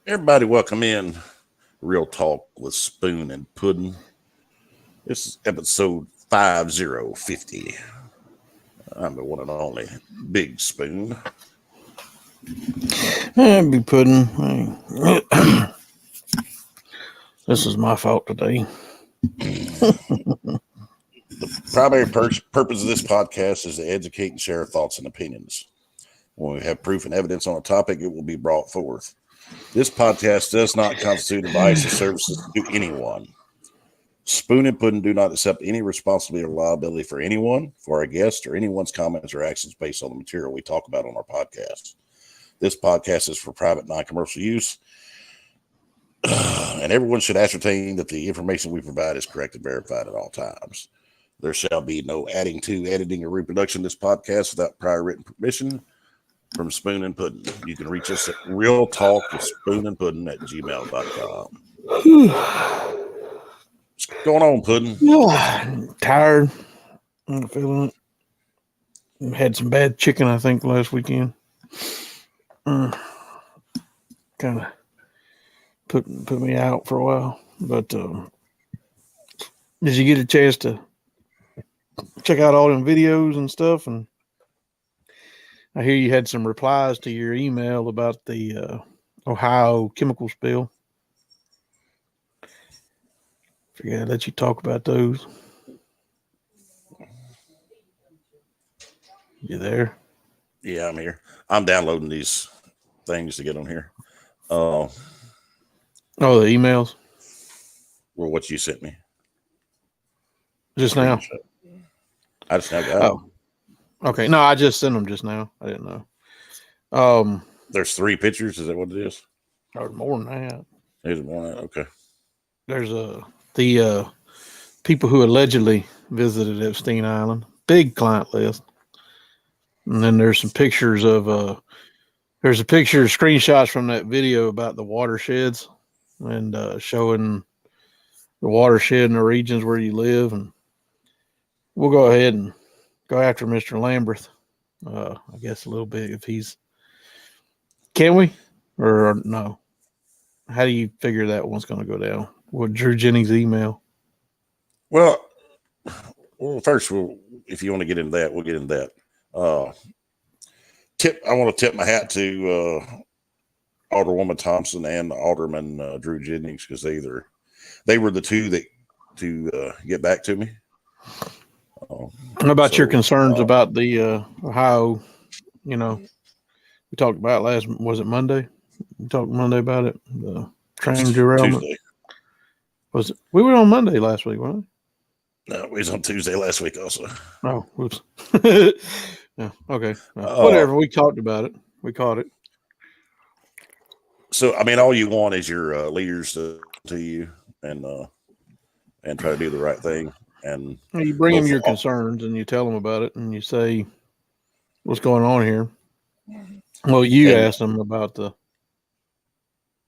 Everybody, welcome in Real Talk with Spoon and Puddin. This is episode 5050. I'm the one and only Big Spoon. I'd be Puddin. This is my fault today. The primary purpose of this podcast is to educate and share thoughts and opinions. When we have proof and evidence on a topic, it will be brought forth. This podcast does not constitute advice or services to anyone. Spoon and Puddin do not accept any responsibility or liability for anyone, for our guests, or anyone's comments or actions based on the material we talk about on our podcast. This podcast is for private, non-commercial use, and everyone should ascertain that the information we provide is correct and verified at all times. There shall be no adding to, editing, or reproduction of this podcast without prior written permission from Spoon and Puddin. You can reach us at realtalkwithspoonandpuddin@gmail.com. What's going on, Puddin? I'm tired. I'm feeling it. Had some bad chicken, I think, last weekend. Kind of put me out for a while. But did you get a chance to check out all them videos and stuff? And I hear you had some replies to your email about the Ohio chemical spill. Figured I'd let you talk about those. You there? Yeah, I'm here. I'm downloading these things to get on here. Oh, the emails? Well, what you sent me. Just now? I just now got them. Okay. No, I just sent them just now. I didn't know. There's 3 pictures. Is that what it is? There's more than that. There's more than that. Okay. There's the people who allegedly visited Epstein Island. Big client list. And then there's some pictures of there's a picture, screenshots from that video about the watersheds and showing the watershed in the regions where you live. And we'll go ahead and go after Mr. Lamberth. I guess a little bit if he's. Can we or no? How do you figure that one's going to go down? With Drew Jennings' email. Well, first, if you want to get into that, we'll get into that. I want to tip my hat to Alderwoman Thompson and Alderman Drew Jennings because they were the two that to get back to me. How about your concerns about the Ohio? You know, we talked about was it Monday? We talked Monday about it. The train derailment. Tuesday. Was it? We were on Monday last week, weren't we? No, we was on Tuesday last week also. Oh, whoops. Yeah, okay. Whatever. We talked about it. We caught it. So, I mean, all you want is your leaders to you and try to do the right thing. And you bring them your concerns and you tell them about it and you say, what's going on here? Well, you asked them about the.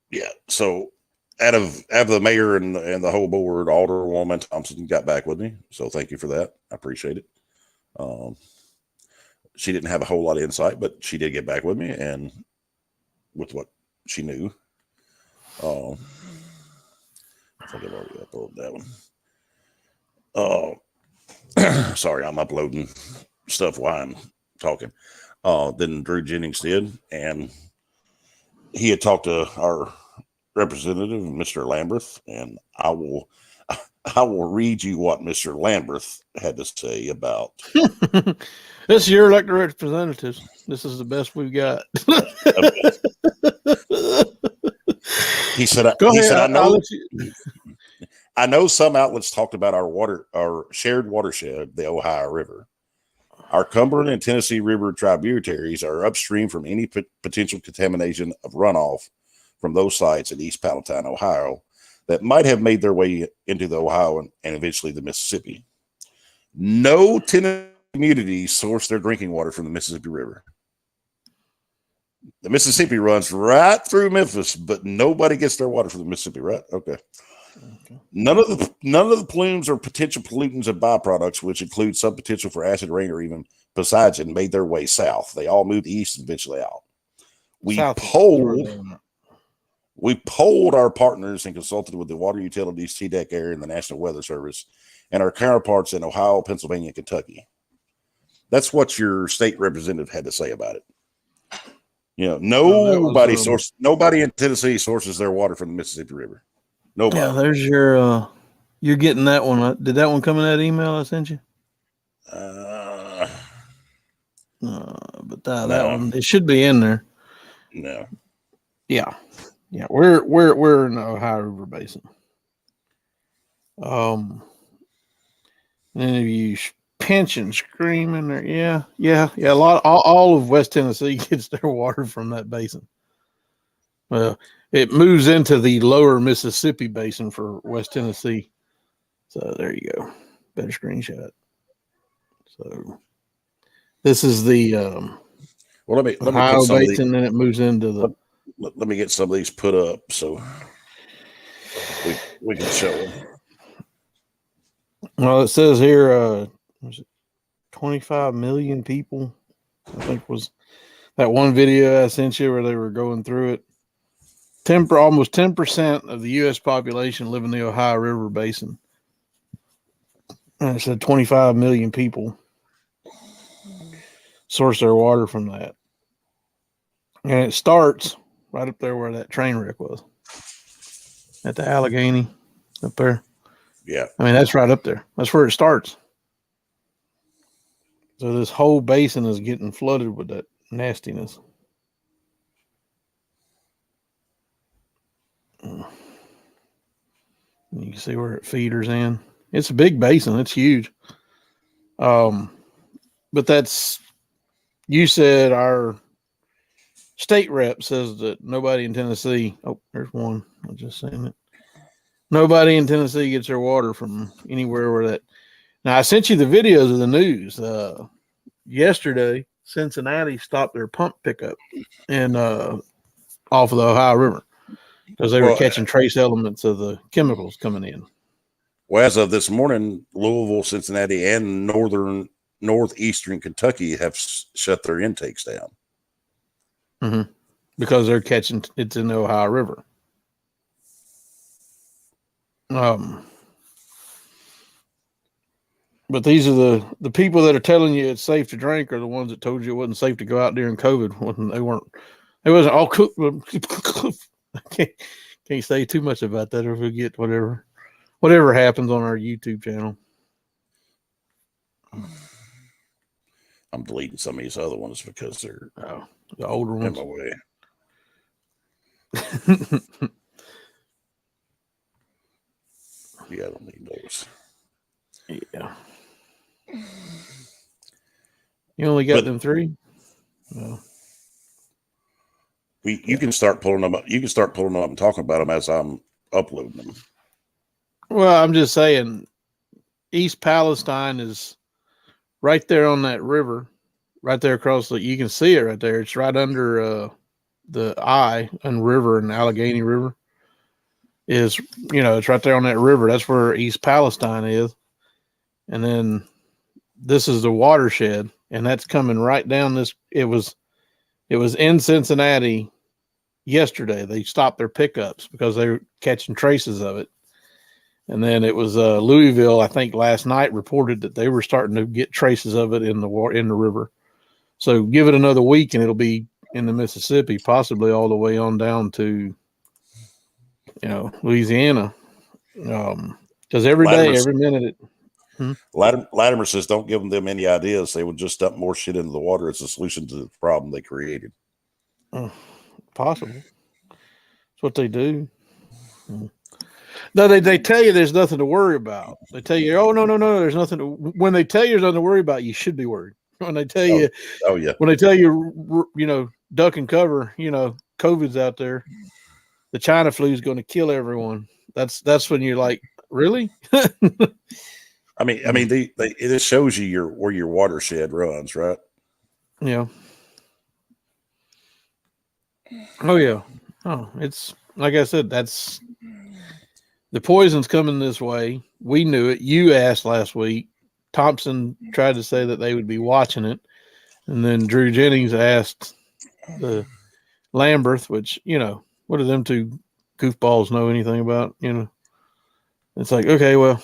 Yeah. So out of the mayor and the whole board, Alderwoman Thompson got back with me. So thank you for that. I appreciate it. She didn't have a whole lot of insight, but she did get back with me and with what she knew. I think I've already uploaded that one. Sorry, I'm uploading stuff while I'm talking. Then Drew Jennings did, and he had talked to our representative, Mr. Lamberth, and I will read you what Mr. Lamberth had to say about. This is your elected representatives. This is the best we've got. He said, I know some outlets talked about our shared watershed, the Ohio River. Our Cumberland and Tennessee River tributaries are upstream from any potential contamination of runoff from those sites in East Palatine, Ohio, that might have made their way into the Ohio and eventually the Mississippi. No Tennessee communities source their drinking water from the Mississippi River. The Mississippi runs right through Memphis, but nobody gets their water from the Mississippi, right? Okay. None of the plumes or potential pollutants and byproducts, which include some potential for acid rain or even poison, made their way south. They all moved east and eventually out. We We polled our partners and consulted with the water utilities, TDEC area, and the National Weather Service, and our counterparts in Ohio, Pennsylvania, and Kentucky. That's what your state representative had to say about it. Nobody in Tennessee sources their water from the Mississippi River. Nobody. Yeah, there's your. You're getting that one. Did that one come in that email I sent you? But that one, it should be in there. No. Yeah. We're in the Ohio River Basin. And then if you pinch and scream in there, yeah. All of West Tennessee gets their water from that basin. Well, it moves into the lower Mississippi Basin for West Tennessee. So there you go. Better screenshot. So this is the let me Ohio Basin, then it moves into the. Let me get some of these put up so we can show them. Well, it says here, 25 million people, I think was that one video I sent you where they were going through it. Almost 10% of the U.S. population live in the Ohio River Basin. And it said 25 million people source their water from that. And it starts right up there where that train wreck was. At the Allegheny up there. Yeah. I mean, that's right up there. That's where it starts. So this whole basin is getting flooded with that nastiness. You can see where it feeders in. It's a big basin. It's huge. But you said our state rep says that nobody in Tennessee. Oh, there's one. I just seen it. Nobody in Tennessee gets their water from anywhere where that. Now, I sent you the videos of the news. Yesterday, Cincinnati stopped their pump pickup and off of the Ohio River because they were catching trace elements of the chemicals coming in. Well, as of this morning, Louisville, Cincinnati, and northeastern Kentucky have shut their intakes down. Mm-hmm. Because they're catching it's in the Ohio River. But these are the people that are telling you it's safe to drink are the ones that told you it wasn't safe to go out during COVID when it wasn't all cooked. Can't say too much about that or we'll get whatever happens on our YouTube channel. I'm deleting some of these other ones because they're the older ones. In my way. Yeah, I don't need those. Yeah. You only got them 3? No. You can start pulling them up. You can start pulling them up and talking about them as I'm uploading them. Well, I'm just saying East Palestine is right there on that river, right there across you can see it right there. It's right under the eye and river and Allegheny River is, it's right there on that river. That's where East Palestine is. And then this is the watershed, and that's coming right down this. It was in Cincinnati yesterday. They stopped their pickups because they were catching traces of it. And then it was Louisville, I think last night reported that they were starting to get traces of it in the river. So give it another week and it'll be in the Mississippi, possibly all the way on down to, Louisiana. Because every minute Latimer says don't give them any ideas. They would just dump more shit into the water as a solution to the problem they created. Possible. That's what they do. No, they tell you there's nothing to worry about. They tell you, oh, no, there's nothing. When they tell you there's nothing to worry about, you should be worried. When they tell you, when they tell you, duck and cover, COVID's out there, the China flu is going to kill everyone. That's when you're like, really? I mean, it shows you where your watershed runs, right? Yeah. Oh yeah. Oh, it's like I said, that's the poison's coming this way. We knew it. You asked last week. Thompson tried to say that they would be watching it, and then Drew Jennings asked the Lamberth, which what are them two goofballs know anything about. It's like, okay, well,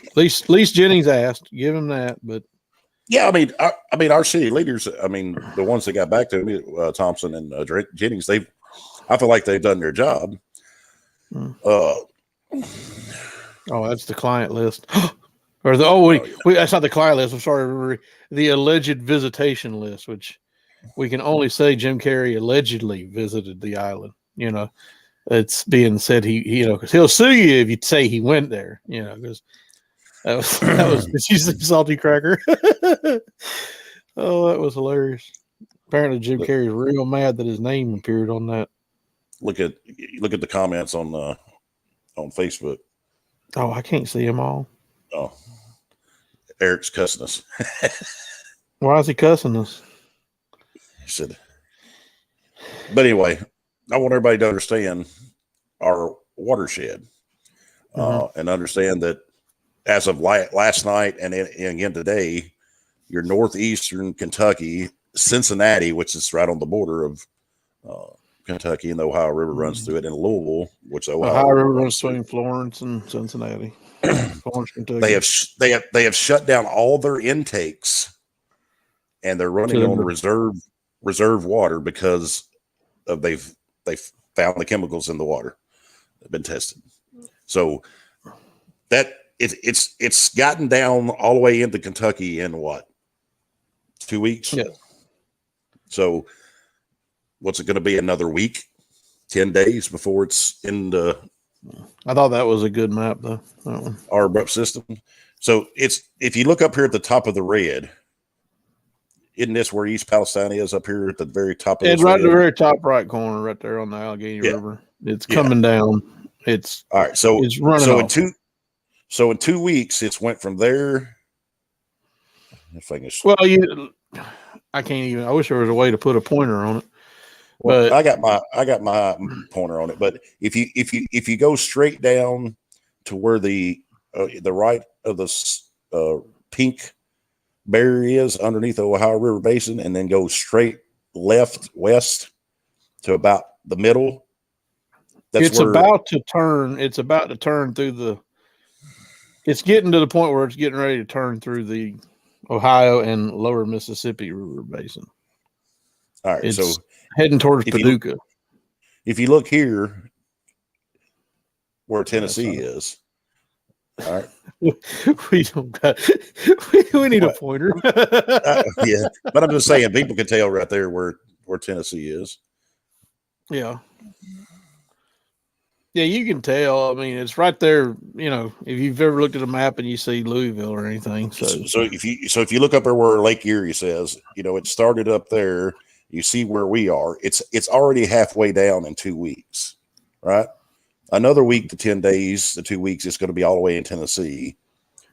at least Jennings asked, give him that. But yeah, I mean, our city leaders. I mean, the ones that got back to me, Thompson and Jennings. I feel like they've done their job. oh, that's the client list. Or that's not the client list. I'm sorry, the alleged visitation list, which we can only say Jim Carrey allegedly visited the island. It's being said because he'll sue you if you say he went there. Because that was she's a salty cracker. Oh, that was hilarious. Apparently, Jim Carrey's real mad that his name appeared on that. Look at the comments on Facebook. Oh, I can't see them all. Oh, Eric's cussing us. Why is he cussing us? He said. But anyway, I want everybody to understand our watershed and understand that as of last night and again today, your northeastern Kentucky, Cincinnati, which is right on the border of Kentucky, and the Ohio River runs through it, and Louisville, which the Ohio River runs between Florence and Cincinnati. Florence, Kentucky. They have shut down all their intakes, and they're running on reserve water because they've found the chemicals in the water. They've been tested. So that it's gotten down all the way into Kentucky in what, 2 weeks? Yeah. So what's it going to be, another week, 10 days before it's in the I thought that was a good map though. our abrupt system. So if you look up here at the top of the red, isn't this where East Palestine is, up here at the very top of it's right at the very top right corner, right there on the Allegheny River. It's coming down. It's all right. So it's running off. In 2 weeks, it's went from there. Well, I can't even. I wish there was a way to put a pointer on it. Well, But I got my pointer on it. But if you go straight down to where the right of the pink barrier is underneath the Ohio River Basin, and then go straight west to about the middle. It's about to turn through the. It's getting to the point where it's getting ready to turn through the Ohio and Lower Mississippi River Basin. All right, it's heading towards Paducah. If you look here, where Tennessee is, all right, we don't got. We need a pointer. Yeah, but I'm just saying, people can tell right there where Tennessee is. Yeah. Yeah, you can tell. I mean, it's right there. If you've ever looked at a map and you see Louisville or anything. So if you look up there where Lake Erie says, it started up there. You see where we are. It's already halfway down in 2 weeks, right? Another week to 10 days, the 2 weeks, it's going to be all the way in Tennessee.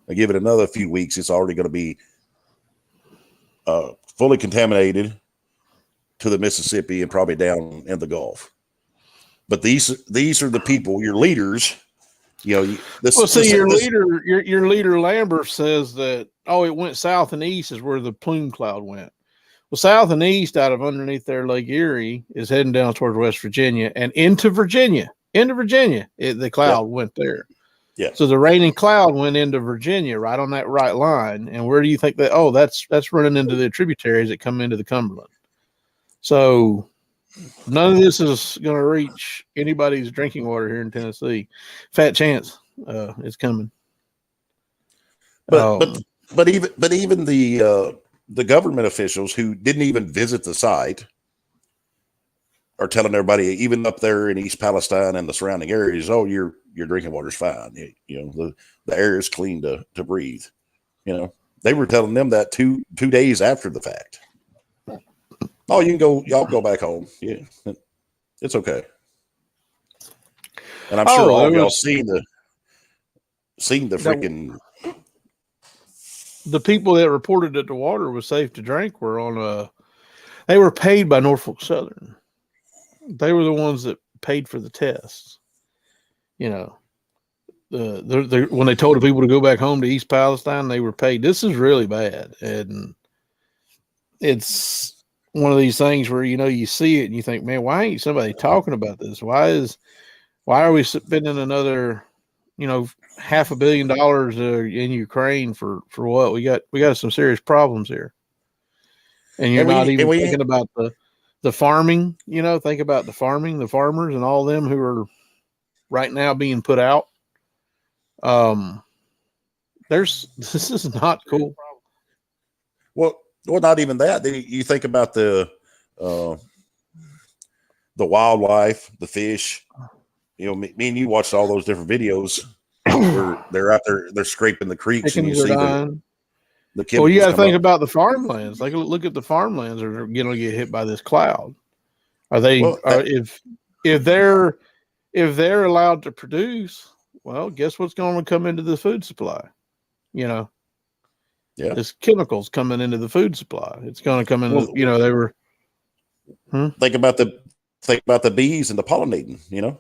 I give it another few weeks, it's already going to be fully contaminated to the Mississippi and probably down in the Gulf. But these are the people, your leaders. Your leader Lambert says that it went south and east is where the plume cloud went. Well, south and east out of underneath there, Lake Erie is heading down towards West Virginia and into Virginia. The cloud went there. Yeah. So the raining cloud went into Virginia, right on that right line. And where do you think that? Oh, that's running into the tributaries that come into the Cumberland. So none of this is going to reach anybody's drinking water here in Tennessee. Fat chance it's coming. But even the government officials who didn't even visit the site are telling everybody, even up there in East Palestine and the surrounding areas, your drinking water is fine. The air is clean to breathe. They were telling them that 2 days after the fact. Oh, y'all go back home. Yeah, it's okay. And I'm sure all of y'all seen the freaking. The people that reported that the water was safe to drink were they were paid by Norfolk Southern. They were the ones that paid for the tests. When they told the people to go back home to East Palestine, they were paid. This is really bad. And it's one of these things where, you see it and you think, man, why ain't somebody talking about this? Why Why are we spending another, $500 million in Ukraine for what? We got some serious problems here, and you're not even thinking about the farming. Think about the farmers, and all them who are right now being put out. This is not cool. Well, not even that. You think about the wildlife, the fish. Me and you watched all those different videos where they're out there, they're scraping the creeks, and you see the well, you got to think about the farmlands. Like, look at the farmlands are going to get hit by this cloud. Are they? If they're allowed to produce, well, guess what's going to come into the food supply? Yeah, there's chemicals coming into the food supply. It's going to come in. They were. Think about the bees and the pollinating.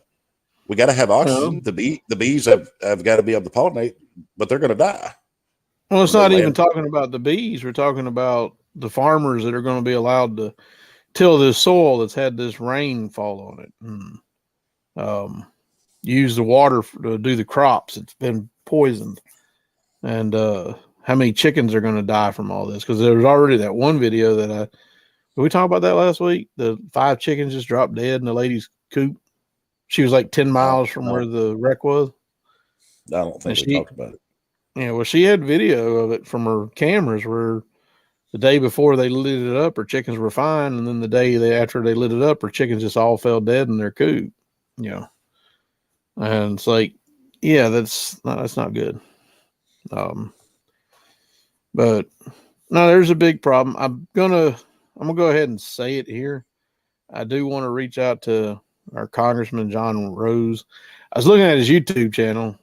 We got to have oxygen. The bees have got to be able to pollinate, but they're going to die. Well, it's not even talking about the bees. We're talking about the farmers that are going to be allowed to till this soil that's had this rain fall on it. Use the water to do the crops. It's been poisoned. And how many chickens are going to die from all this? Because there was already that one video did we talk about that last week? The 5 chickens just dropped dead in the lady's coop. She was like 10 miles from where the wreck was. I don't think we talked about it. Yeah, well, she had video of it from her cameras where the day before they lit it up, her chickens were fine, and then the day after they lit it up, her chickens just all fell dead in their coop. And it's like, yeah, that's not good. But no, there's a big problem. I'm gonna go ahead and say it here. I do want to reach out to our Congressman John Rose. I was looking at his YouTube channel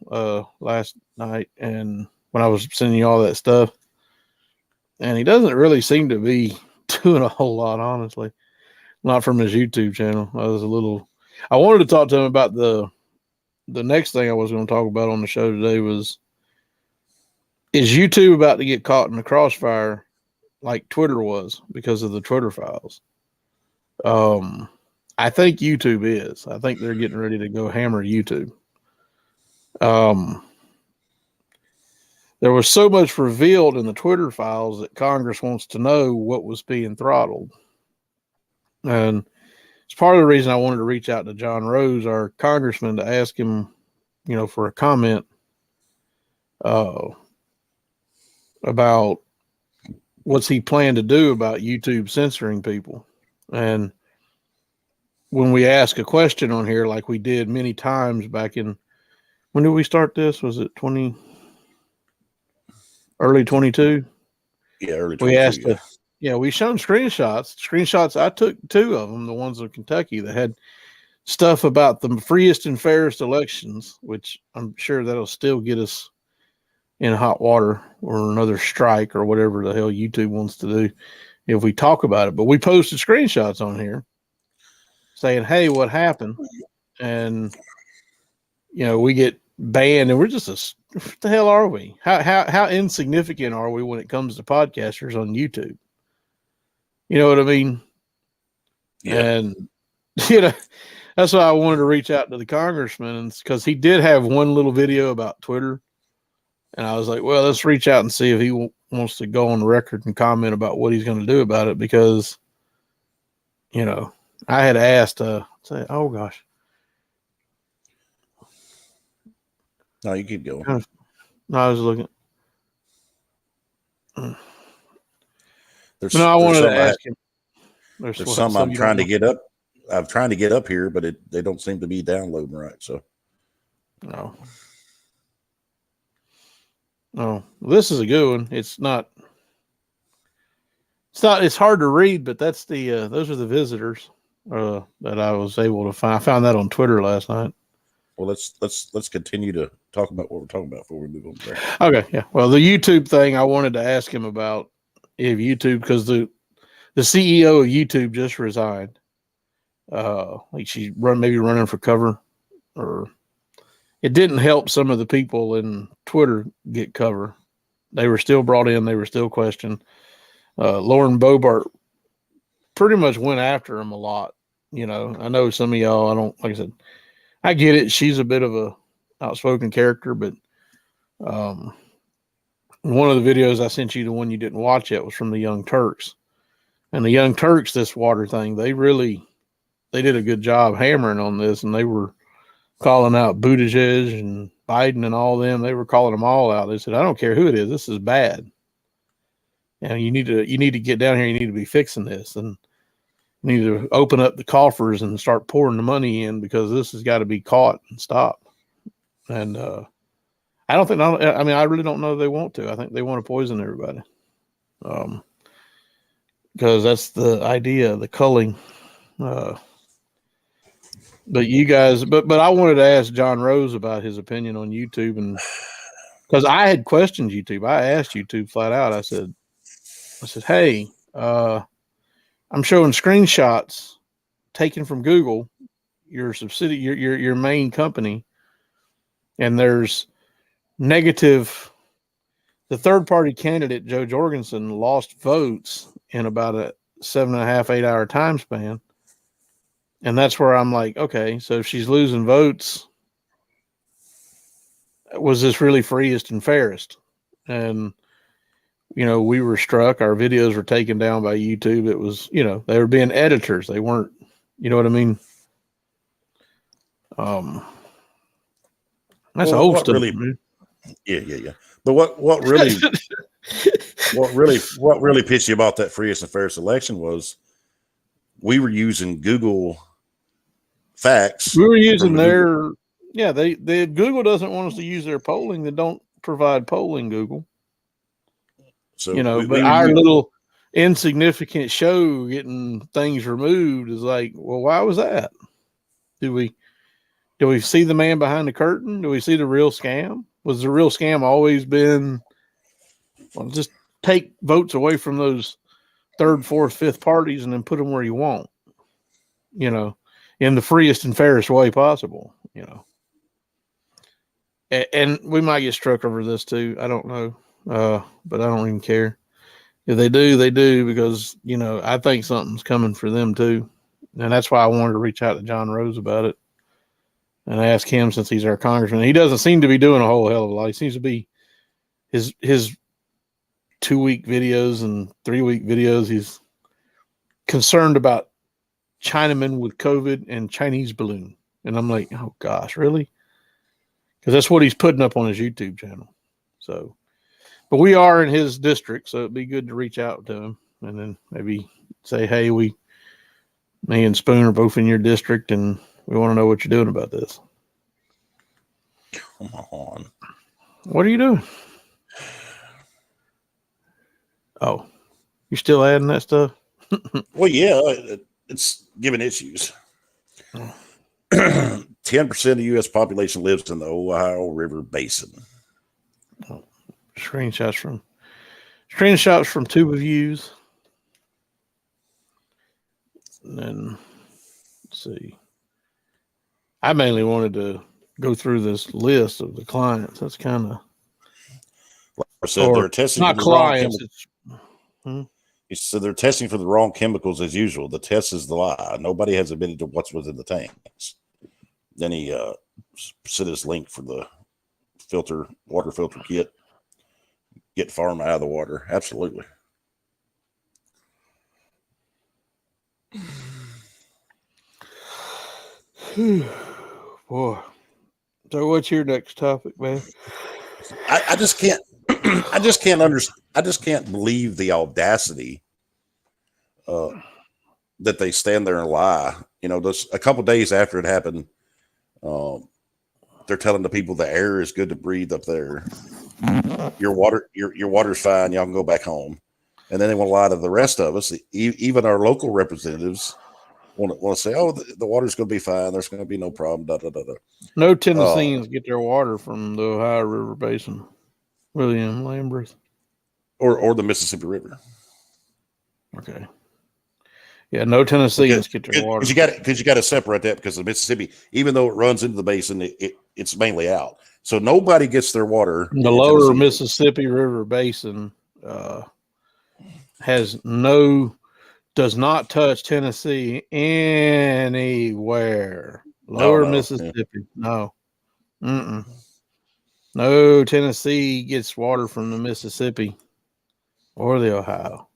last night, and when I was sending you all that stuff, and he doesn't really seem to be doing a whole lot, honestly. Not from his YouTube channel. I wanted to talk to him about the next thing I was going to talk about on the show today is YouTube about to get caught in the crossfire like Twitter was because of the Twitter files? I think YouTube is. I think they're getting ready to go hammer YouTube. There was so much revealed in the Twitter files that Congress wants to know what was being throttled. And it's part of the reason I wanted to reach out to John Rose, our congressman, to ask him, for a comment about what's he plan to do about YouTube censoring people. And when we ask a question on here, like we did many times back in, when did we start this? Was it early 22? Yeah, early 22. We asked, we shown screenshots. I took 2 of them, the ones in Kentucky that had stuff about the freest and fairest elections, which I'm sure that'll still get us in hot water or another strike or whatever the hell YouTube wants to do if we talk about it. But we posted screenshots on here saying, hey, what happened? And, we get banned, and we're just what the hell are we? How insignificant are we when it comes to podcasters on YouTube? You know what I mean? Yeah. And, that's why I wanted to reach out to the congressman, because he did have one little video about Twitter. And I was like, well, let's reach out and see if he wants to go on the record and comment about what he's going to do about it. Because, I had asked, oh gosh. No, you keep going. No, I was looking. I wanted to ask him. There's something I'm trying to get up. I'm trying to get up here, but they don't seem to be downloading right. So, no. Oh, this is a good one. It's hard to read, but that's those are the visitors that I was able to find. I found that on Twitter last night. Well, let's continue to talk about what we're talking about before we move on there. Okay, yeah. Well, the YouTube thing, I wanted to ask him about if YouTube, because the CEO of YouTube just resigned. Like she's maybe running for cover, or it didn't help some of the people in Twitter get cover. They were still brought in. They were still questioned. Lauren Boebert pretty much went after him a lot. I know some of y'all, like I said, I get it. She's a bit of a outspoken character, but one of the videos I sent you, the one you didn't watch yet, was from the Young Turks. And the Young Turks, this water thing, they did a good job hammering on this, and they were calling out Buttigieg and Biden and all them. They were calling them all out. They said, I don't care who it is, this is bad. And you need to get down here, you need to be fixing this. And you need to open up the coffers and start pouring the money in, because this has got to be caught and stopped. And I really don't know they want to. I think they want to poison everybody. Because that's the idea, the culling. But you guys, but I wanted to ask John Rose about his opinion on YouTube, and because I had questioned YouTube, I asked YouTube flat out. I said, hey, I'm showing screenshots taken from Google, your subsidiary, your main company, and there's negative. The third-party candidate, Joe Jorgensen, lost votes in about a 7.5, 8 hour time span. And that's where I'm like, okay, so if she's losing votes, was this really freest and fairest? And, we were struck. Our videos were taken down by YouTube. It was, they were being editors. They weren't, you know what I mean? That's a whole stuff. Really, yeah. But what really pissed you about that freest and fairest election was we were using Google facts. We were using their, Google doesn't want us to use their polling. They don't provide polling, Google. So, but our little insignificant show getting things removed is like, well, why was that? Do we see the man behind the curtain? Do we see the real scam? Was the real scam always been, well, just take votes away from those third, fourth, fifth parties and then put them where you want, in the freest and fairest way possible, And we might get struck over this too. I don't know. But I don't even care. If they do, they do, because, I think something's coming for them too. And that's why I wanted to reach out to John Rose about it and ask him, since he's our congressman. He doesn't seem to be doing a whole hell of a lot. He seems to be his 2-week videos and 3-week videos. He's concerned about Chinamen with COVID and Chinese balloon. And I'm like, oh gosh, really? Because that's what he's putting up on his YouTube channel. So, but we are in his district, so it'd be good to reach out to him and then maybe say, hey, me and Spoon are both in your district, and we want to know what you're doing about this. Come on. What are you doing? Oh, you're still adding that stuff? Well, yeah, it's giving issues. 10% of the U.S. population lives in the Ohio River Basin. Oh, screenshots from Tuba Views. And then, let's see. I mainly wanted to go through this list of the clients. That's kind of, like I said, they're testing not for the clients. He said they're testing for the wrong chemicals as usual. The test is the lie. Nobody has admitted to what's within the tanks. Then he sent his link for the water filter kit. Get farm out of the water. Absolutely. Boy. So what's your next topic, man? I just can't I just can't believe the audacity that they stand there and lie. Just a couple of days after it happened, they're telling the people the air is good to breathe up there. Your water's fine. Y'all can go back home. And then they want to lie to the rest of us. Even our local representatives want to say, "Oh, the water's going to be fine. There's going to be no problem." Da, da, da, da. No Tennesseans get their water from the Ohio River Basin. William Lamberth, or the Mississippi River. Okay. Yeah, no Tennesseans get their water. Because you got to separate that, because the Mississippi, even though it runs into the basin, it's mainly out. So nobody gets their water. The lower Mississippi River Basin does not touch Tennessee anywhere. Lower no. Yeah. Mississippi. No. Mm-mm. No, Tennessee gets water from the Mississippi or the Ohio.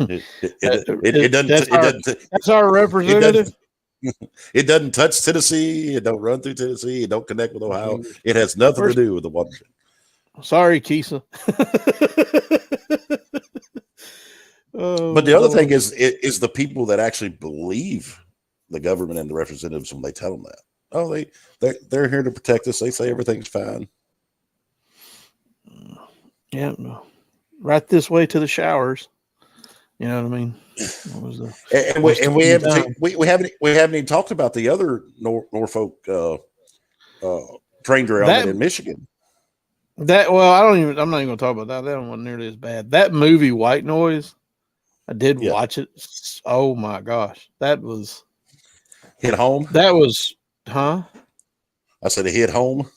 It doesn't. That's our It representative. doesn't. It doesn't touch Tennessee. It don't run through Tennessee. It don't connect with Ohio. It has nothing to do with the watershed. Sorry, Keisa. Oh, But the other thing Lord. is the people that actually believe the government and the representatives when they tell them that. Oh, they're here to protect us. They say everything's fine. Yeah, right this way to the showers. You know what I mean? We haven't even talked about the other Norfolk train derailment in Michigan. I'm not even going to talk about that. That one wasn't nearly as bad. That movie White Noise, I did watch it. Oh my gosh, that was hit home. That was, huh? I said it hit home.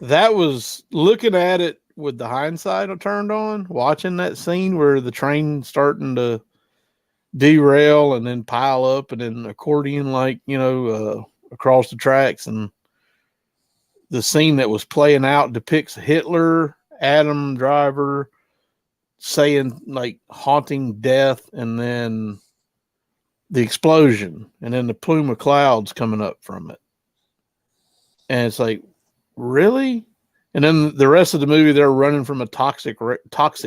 That was, looking at it with the hindsight turned on, watching that scene where the train starting to derail and then pile up and then accordion across the tracks, and the scene that was playing out depicts Hitler, Adam Driver saying like haunting death, and then the explosion, and then the plume of clouds coming up from it. And it's like, really? And then the rest of the movie, they're running from a toxic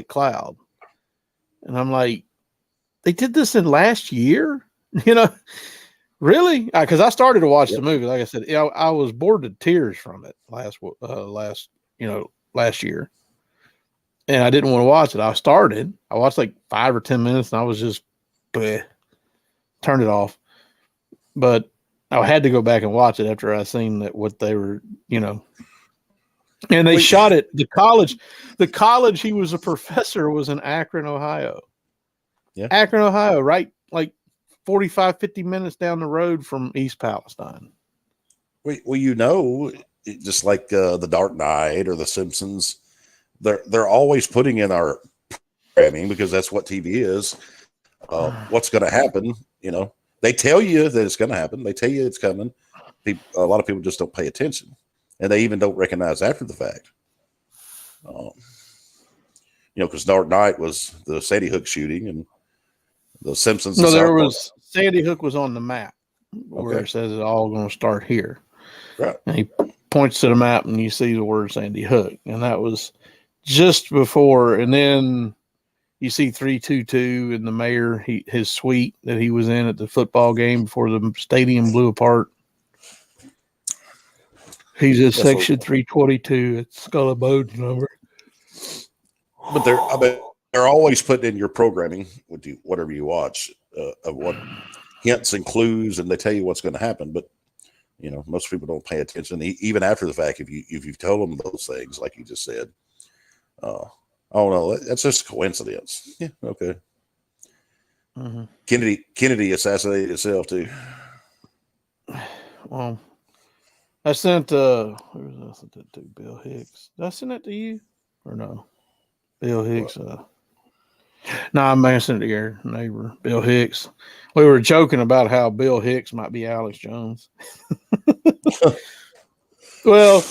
cloud. And I'm like, they did this in last year? Really? Because I started to watch the movie. Like I said, I was bored to tears from it last year. And I didn't want to watch it. I watched like 5 or 10 minutes and I was just, turned it off. But I had to go back and watch it after I seen that what they were, and they shot it. The college he was a professor was in Akron, Ohio. Yeah. Akron, Ohio, right? Like 45, 50 minutes down the road from East Palestine. Well, just like The Dark Knight or The Simpsons, they're always putting in our programming because that's what TV is. What's going to happen? They tell you that it's going to happen. They tell you it's coming. A lot of people just don't pay attention, and they even don't recognize after the fact. Because Dark Knight was the Sandy Hook shooting, and The Simpsons. No, Sandy Hook was on the map where it says it's all going to start here. Right. And he points to the map, and you see the word Sandy Hook, and that was just before. And then you see 322 and the mayor, his suite that he was in at the football game before the stadium blew apart. He's at section 322 at Sculla Bode's number. But they're always putting in your programming with whatever you watch of what hints and clues, and they tell you what's going to happen. But most people don't pay attention even after the fact. If you've told them those things, like you just said, oh no, that's just a coincidence. Yeah, okay. Mm-hmm. Kennedy assassinated himself too. Well, I sent who was I sent that to? Bill Hicks. Did I send that to you or no? Bill Hicks. No, I sent it to your neighbor, Bill Hicks. We were joking about how Bill Hicks might be Alex Jones. Well,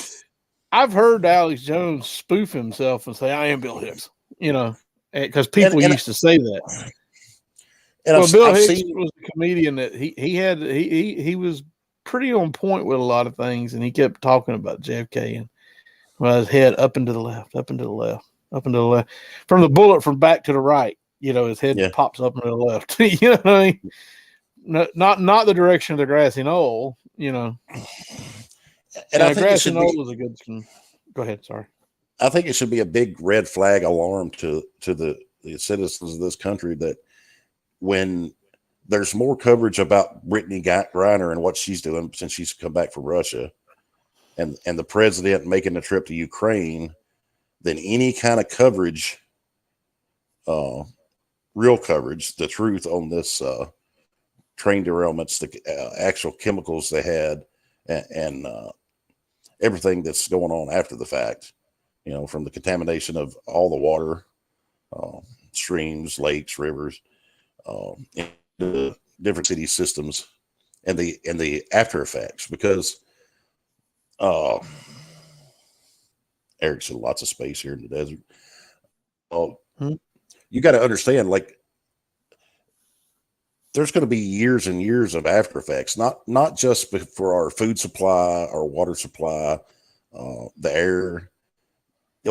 I've heard Alex Jones spoof himself and say, "I am Bill Hicks," because people used to say that. And Bill Hicks was a comedian that he was pretty on point with a lot of things, and he kept talking about JFK and his head up and to the left, up and to the left, up and to the left, from the bullet from back to the right. His head pops up and to the left. You know what I mean? Not the direction of the grassy knoll. And I think grassy knoll was a good. Go ahead. Sorry. I think it should be a big red flag alarm to the citizens of this country that when there's more coverage about Brittany Griner and what she's doing since she's come back from Russia, and the president making the trip to Ukraine, than any kind of coverage, real coverage, the truth on this train derailments, the actual chemicals they had, and everything that's going on after the fact, from the contamination of all the water, streams, lakes, rivers, in the different city systems and the after effects, because Eric's in lots of space here in the desert. You got to understand, like, there's going to be years and years of after effects, not just for our food supply, our water supply, the air.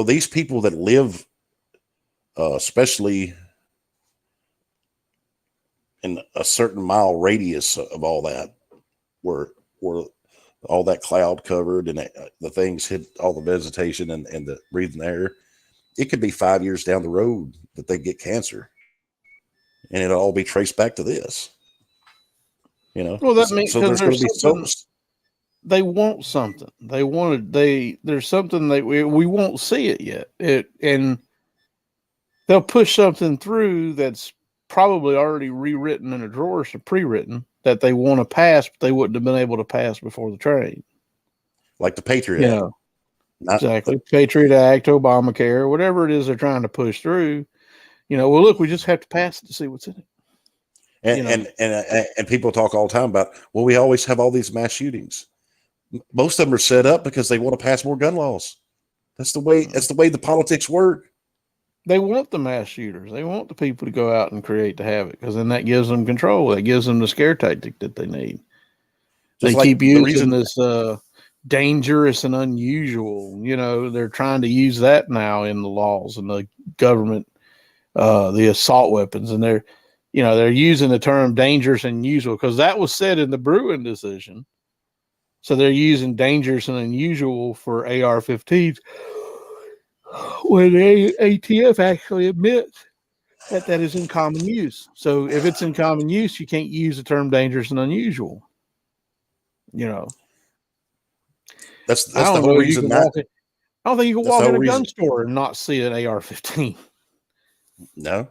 These people that live, especially in a certain mile radius of all that, where all that cloud covered and the things hit all the vegetation and the breathing air, it could be 5 years down the road that they get cancer, and it'll all be traced back to this. Well, that means so there's going to be so. They want something. There's something that we won't see it yet. And they'll push something through that's probably already rewritten in a drawer, so pre-written, that they want to pass, but they wouldn't have been able to pass before the train. Like the Patriot Act. Exactly. Patriot Act, Obamacare, whatever it is they're trying to push through. Well, look, we just have to pass it to see what's in it. And people talk all the time about, well, we always have all these mass shootings. Most of them are set up because they want to pass more gun laws. That's the way the politics work. They want the mass shooters. They want the people to go out and create the havoc, because then that gives them control. That gives them the scare tactic that they need. They keep using this dangerous and unusual. They're trying to use that now in the laws and the government, the assault weapons, and they're using the term dangerous and unusual because that was said in the Bruin decision. So they're using dangerous and unusual for AR-15s when ATF actually admits that is in common use. So if it's in common use, you can't use the term dangerous and unusual. That's the whole reason. I don't think you can walk in a gun store and not see an AR-15. No.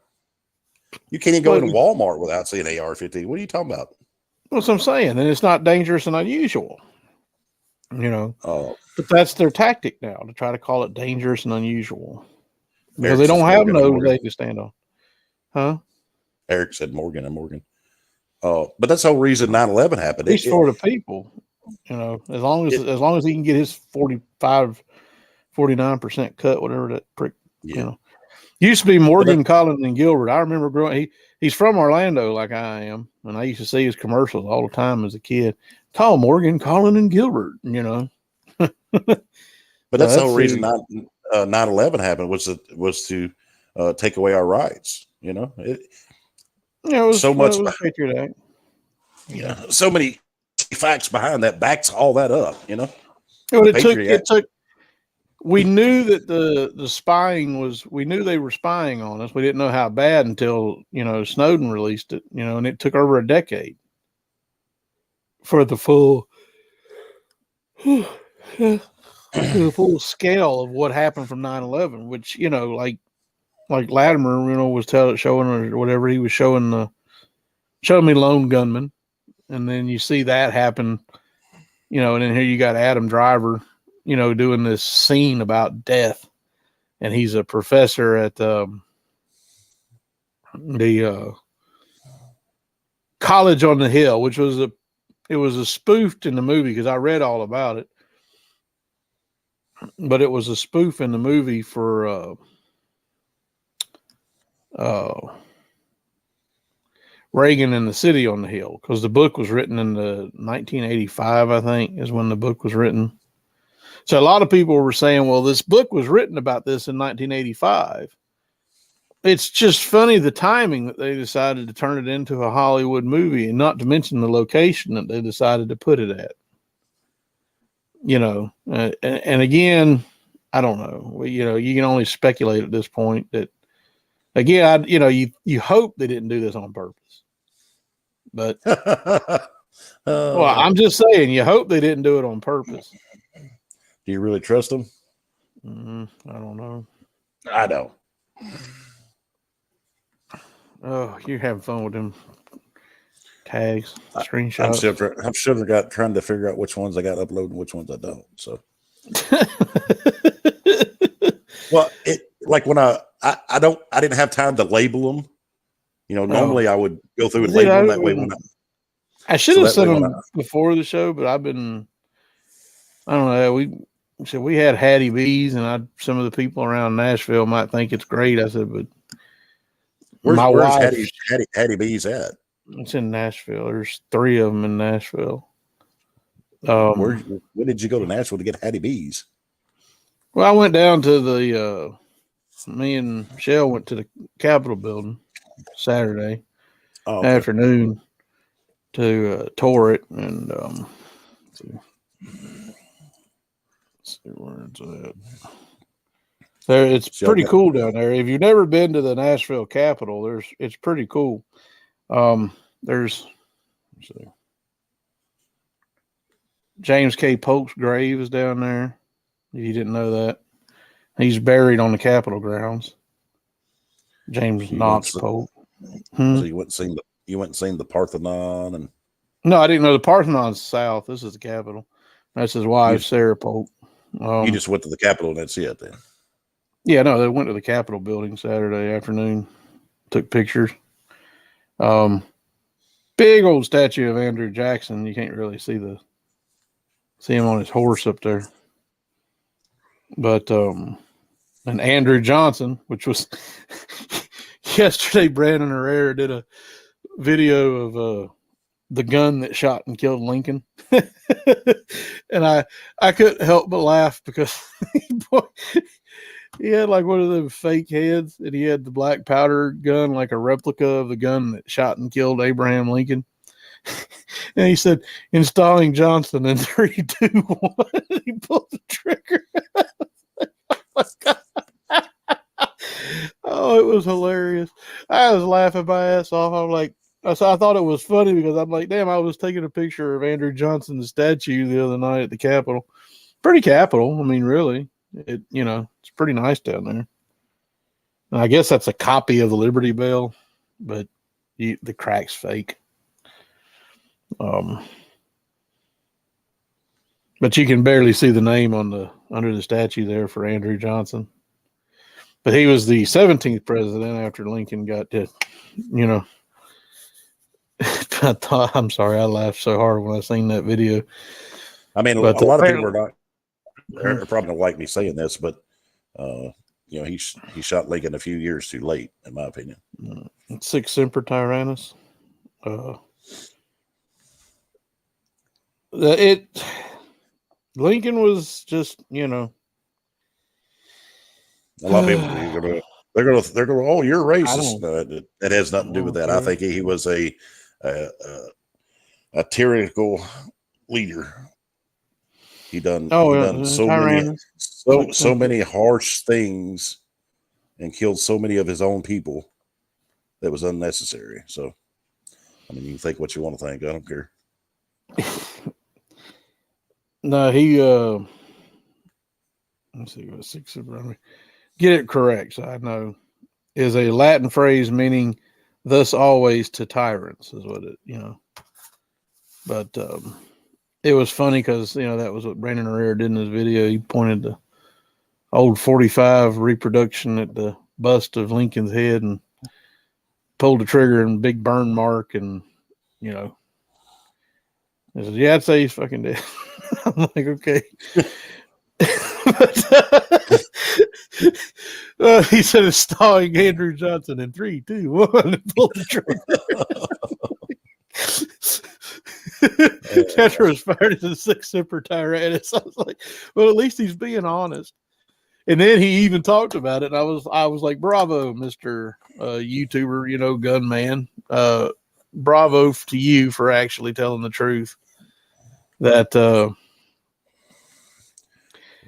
You can't even go into Walmart without seeing an AR-15. What are you talking about? That's what I'm saying. And it's not dangerous and unusual. But that's their tactic now, to try to call it dangerous and unusual, because they don't have no leg to stand on. Huh? Eric said Morgan and Morgan. But that's the whole reason 9/11 happened. He's for the people, as long as he can get his 49% cut, whatever that prick, Used to be Morgan, Collin, and Gilbert. I remember growing. He's from Orlando, like I am, and I used to see his commercials all the time as a kid. Call Morgan, Collin, and Gilbert. But that's the whole reason 9/11 happened, was to take away our rights. It was so much. Patriot Act. So many facts behind that backs all that up. It took. We knew that the spying was. We knew they were spying on us. We didn't know how bad until Snowden released it. And it took over a decade for the full scale of what happened from 9/11. Which like Latimer, was showing or whatever, he was showing me Lone Gunman, and then you see that happen. And then here you got Adam Driver, doing this scene about death, and he's a professor at the College on the Hill, which was a spoofed in the movie, because I read all about it, but it was a spoof in the movie for Reagan and the City on the Hill, because the book was written in the 1985, I think, is when the book was written. So a lot of people were saying, well, this book was written about this in 1985. It's just funny, the timing that they decided to turn it into a Hollywood movie, and not to mention the location that they decided to put it at. And again, I don't know. You can only speculate at this point. That again, you hope they didn't do this on purpose. But well, I'm just saying, you hope they didn't do it on purpose. Do you really trust them? I don't know. I don't. Oh, you're having fun with them tags, screenshots. I'm sure they got trying to figure out which ones I got uploaded and which ones I don't. So, well, when I didn't have time to label them. Normally I would go through and label them that way. I should So have that way sent when them before the show, but I don't know. We had Hattie B's, and some of the people around Nashville might think it's great. I said, but my where's wife, Hattie B's at? it's in Nashville. There's 3 of them in Nashville. When did you go to Nashville to get Hattie B's? Well, I went down to me and Michelle went to the Capitol building Saturday afternoon to tour it, and let's see where it's at. There, it's pretty cool down there. If you've never been to the Nashville Capitol, it's pretty cool. Let's see. James K. Polk's grave is down there. If you didn't know that, he's buried on the Capitol grounds. James Knox Polk. So you went and seen the Parthenon and. No, I didn't know the Parthenon's south. This is the Capitol. That's his wife, Sarah Polk. You just went to the Capitol and that's it then. Yeah, no, they went to the Capitol building Saturday afternoon, took pictures. Big old statue of Andrew Jackson. You can't really see him on his horse up there. But and Andrew Johnson, which was yesterday, Brandon Herrera did a video of the gun that shot and killed Lincoln. And I couldn't help but laugh because he had like one of them fake heads, and he had the black powder gun, like a replica of the gun that shot and killed Abraham Lincoln. And he said, installing Johnson in 3, 2, 1. He pulled the trigger. Oh, it was hilarious. I was laughing my ass off. I thought it was funny because I'm like, damn, I was taking a picture of Andrew Johnson's statue the other night at the Capitol. Pretty Capitol. I mean, really, it's pretty nice down there. And I guess that's a copy of the Liberty Bell, but the crack's fake. But you can barely see the name under the statue there for Andrew Johnson. But he was the 17th president after Lincoln got to, I'm sorry, I laughed so hard when I seen that video. I mean, a lot of people are probably don't like me saying this, but he shot Lincoln a few years too late, in my opinion. Sic semper tyrannis. Lincoln was just, A lot of people they're gonna oh, you're racist. No, that has nothing to do with that. I think he was a tyrannical leader. He done so many harsh things and killed so many of his own people that was unnecessary. So, I mean, you can think what you want to think. I don't care. No, he let's see what 6 get it correct, so I know, is a Latin phrase meaning thus always to tyrants, is what it, But it was funny because, that was what Brandon Herrera did in his video. He pointed the old 45 reproduction at the bust of Lincoln's head and pulled the trigger and big burn mark. And, I said, yeah, I'd say he's fucking dead. I'm like, okay. He said it's starring Andrew Johnson in 3, 2, 1 and pulled the trigger. Tetra was fired as a sic semper tyrannis. I was like, well, at least he's being honest. And then he even talked about it. And I was like, bravo, Mr. YouTuber, gunman. Bravo to you for actually telling the truth. That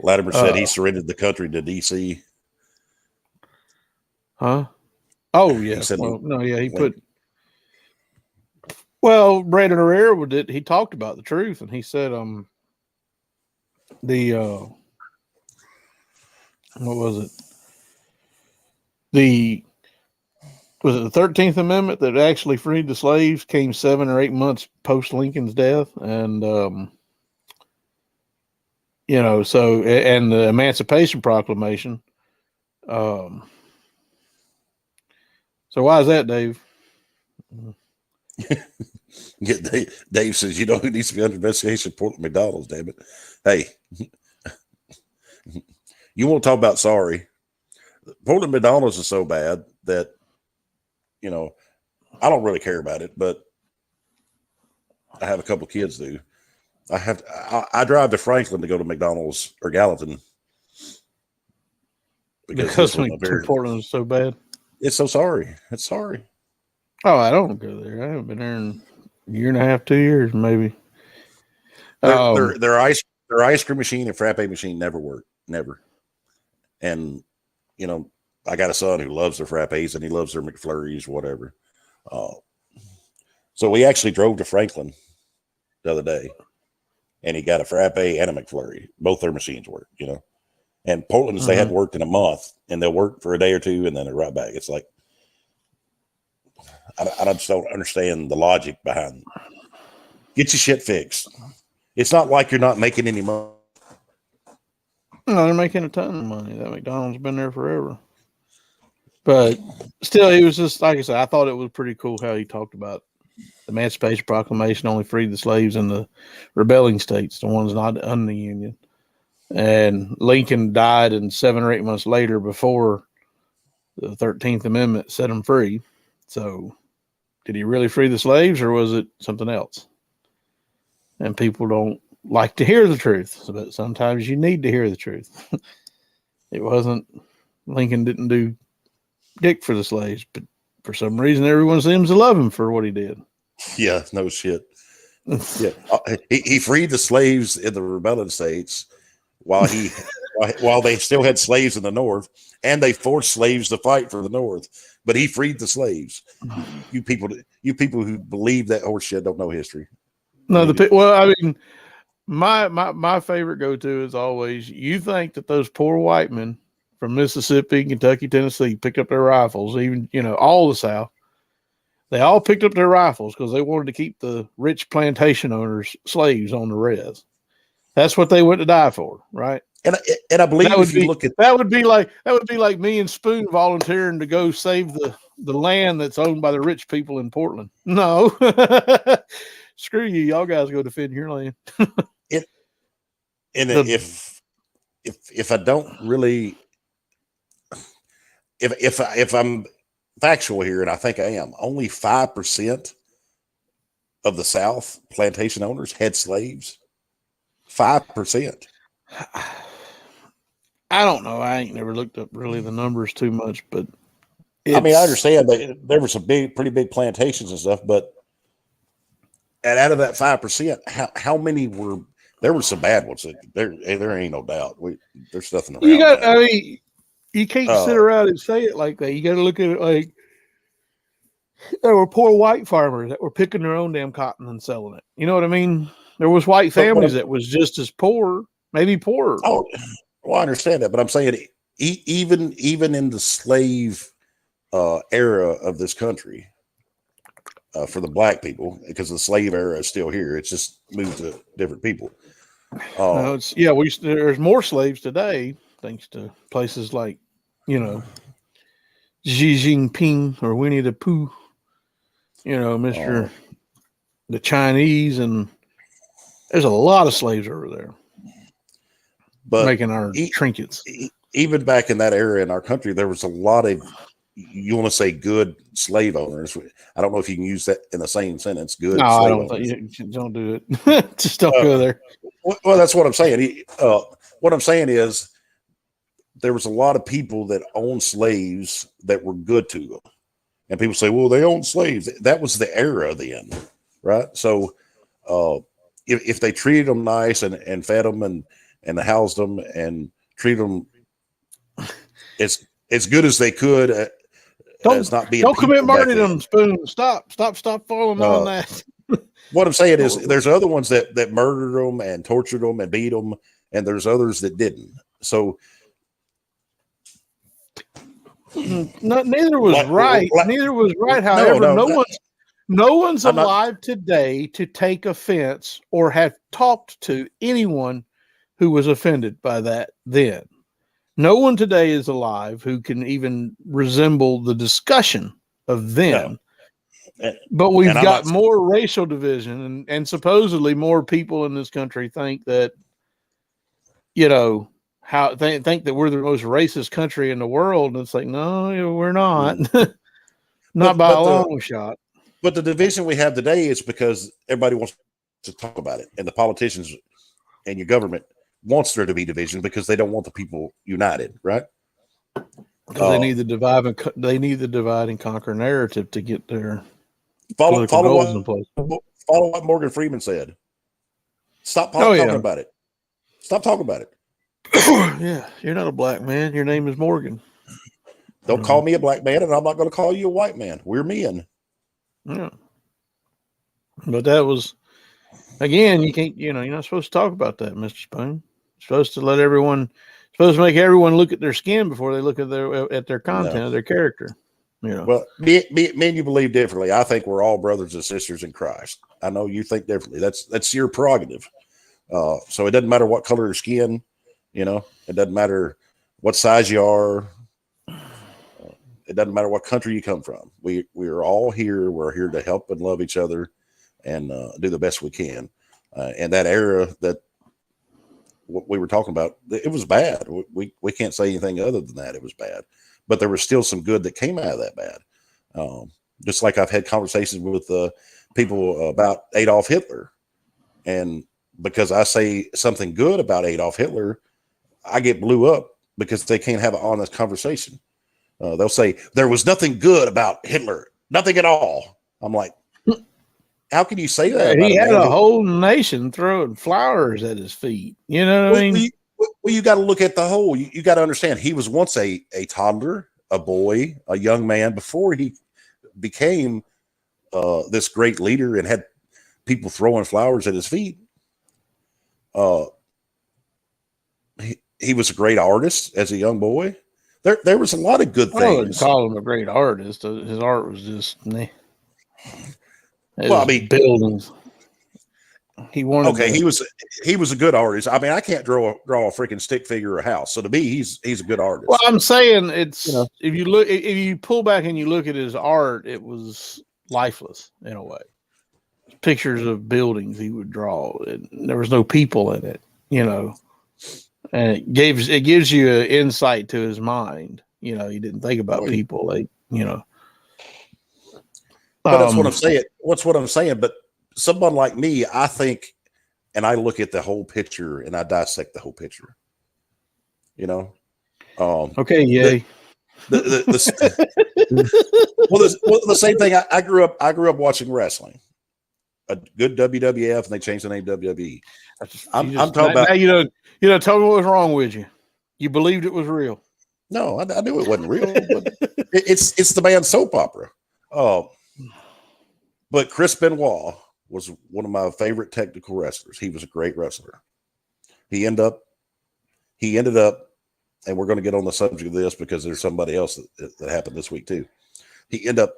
Latimer said he surrendered the country to DC. Huh? Oh yeah. Well, Brandon Herrera he talked about the truth, and he said what was it? Was it the 13th Amendment that actually freed the slaves came 7 or 8 months post Lincoln's death, and so, and the Emancipation Proclamation. So why is that, Dave? Yeah, Dave says, you know who needs to be under investigation? Portland McDonald's, damn it. Hey, you want to talk about sorry? Portland McDonald's is so bad that, you know, I don't really care about it, but I have a couple kids do. I drive to Franklin to go to McDonald's or Gallatin because Portland is so bad. It's so sorry. It's sorry. Oh, I don't go there. I haven't been there in a year and a half, 2 years, maybe. Their ice cream machine and frappe machine never worked. Never. And, you know, I got a son who loves their frappes and he loves their McFlurries, whatever. So we actually drove to Franklin the other day and he got a frappe and a McFlurry. Both their machines work, you know. And Portland's, they hadn't worked in a month and they'll work for a day or two and then they're right back. It's like, I just don't understand the logic behind it. Get your shit fixed. It's not like you're not making any money. No, they're making a ton of money. That McDonald's been there forever. But still, he was just, like I said, I thought it was pretty cool how he talked about the Emancipation Proclamation only freed the slaves in the rebelling states, the ones not under the Union. And Lincoln died, and 7 or 8 months later, before the 13th Amendment set him free. So, did he really free the slaves, or was it something else? And people don't like to hear the truth, but sometimes you need to hear the truth. It wasn't, Lincoln didn't do dick for the slaves, but for some reason, everyone seems to love him for what he did. Yeah, no shit. Yeah, he freed the slaves in the rebellion states while they still had slaves in the North, and they forced slaves to fight for the North. But he freed the slaves. You people who believe that horse shit don't know history. No, well, I mean, my favorite go-to is always, you think that those poor white men from Mississippi, Kentucky, Tennessee picked up their rifles, even, you know, all the South. They all picked up their rifles because they wanted to keep the rich plantation owners slaves on the res. That's what they went to die for, right? And I believe that would be like me and Spoon volunteering to go save the land that's owned by the rich people in Portland. No, screw you, y'all guys go defend your land. If I don't really, if I'm factual here, and I think I am, only 5% of the South plantation owners had slaves. 5%. I don't know. I ain't never looked up really the numbers too much, but I mean, I understand that there were some pretty big plantations and stuff, but out of that 5%, how many were? There were some bad ones. There ain't no doubt. There's nothing around. I mean, you can't sit around and say it like that. You got to look at it like there were poor white farmers that were picking their own damn cotton and selling it. You know what I mean? There was white families that was just as poor, maybe poorer. Oh, well, I understand that, but I'm saying even in the slave era of this country, for the black people, because the slave era is still here, it's just moved to different people. There's more slaves today, thanks to places like, you know, Xi Jinping or Winnie the Pooh, you know, the Chinese, and there's a lot of slaves over there, but making our trinkets. Even back in that era in our country, there was a lot of, you want to say, good slave owners. I don't know if you can use that in the same sentence. Good. No, I don't think you don't do it. Just don't go there. Well, that's what I'm saying. What I'm saying is there was a lot of people that owned slaves that were good to them. And people say, well, they owned slaves. That was the era then, right? So if they treated them nice and fed them and housed them and treated them as good as they could, don't commit murder to them, Spoon. Stop following on that. What I'm saying is there's other ones that murdered them and tortured them and beat them, and there's others that didn't. So neither was right. However, no one's alive today to take offense or have talked to anyone who was offended by that then. No one today is alive who can even resemble the discussion of them. But we've And I'm got not, more racial division, and supposedly more people in this country think that, how they think that we're the most racist country in the world. And it's like, no, we're not. Not by a long shot. but the division we have today is because everybody wants to talk about it, and the politicians and your government wants there to be division because they don't want the people united, right? Because they need the divide and conquer narrative to get their follow goals in place. Follow what Morgan Freeman said. Stop talking about it. Stop talking about it. Yeah, you're not a black man. Your name is Morgan. Don't call me a black man, and I'm not going to call you a white man. We're men. Yeah. But that was, again, you can't, you're not supposed to talk about that, Mr. Spoon. You're supposed to make everyone look at their skin before they look at their content, their character. Well, me and you believe differently. I think we're all brothers and sisters in Christ. I know you think differently. That's your prerogative. So it doesn't matter what color your skin, it doesn't matter what size you are. It doesn't matter what country you come from. We are all here. We're here to help and love each other and do the best we can. And that era that what we were talking about, it was bad. We can't say anything other than that. It was bad, but there was still some good that came out of that bad. Just like I've had conversations with people about Adolf Hitler, and because I say something good about Adolf Hitler, I get blew up because they can't have an honest conversation. They'll say there was nothing good about Hitler, nothing at all. I'm like, how can you say that? He had a whole nation throwing flowers at his feet. You know what I mean? You got to look at the whole. You got to understand, he was once a toddler, a boy, a young man before he became this great leader and had people throwing flowers at his feet. He was a great artist as a young boy. There was a lot of good things. I wouldn't call him a great artist. His art was just well, I mean, buildings. He was a good artist. I mean, I can't draw a freaking stick figure or a house. So to me, he's a good artist. Well, I'm saying it's if you pull back and you look at his art, it was lifeless in a way. Pictures of buildings he would draw, and there was no people in it, and it gives you an insight to his mind. He didn't think about people, But that's what I'm saying. What's what I'm saying? But someone like me, I think, and I look at the whole picture and I dissect the whole picture. Okay, yay. The same thing. I grew up watching wrestling. A good WWF, and they changed the name WWE. I'm talking about. Now tell me what was wrong with you. You believed it was real. No, I knew it wasn't real. But it's the band soap opera. But Chris Benoit was one of my favorite technical wrestlers. He was a great wrestler. He ended up, and we're going to get on the subject of this because there's somebody else that happened this week too. He ended up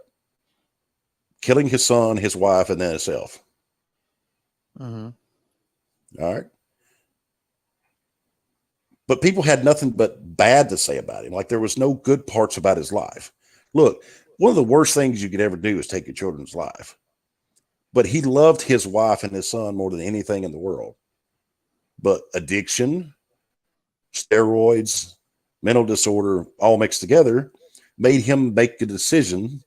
killing his son, his wife, and then himself. Mm-hmm. All right. But people had nothing but bad to say about him. Like there was no good parts about his life. Look, one of the worst things you could ever do is take your children's life. But he loved his wife and his son more than anything in the world. But addiction, steroids, mental disorder, all mixed together, made him make a decision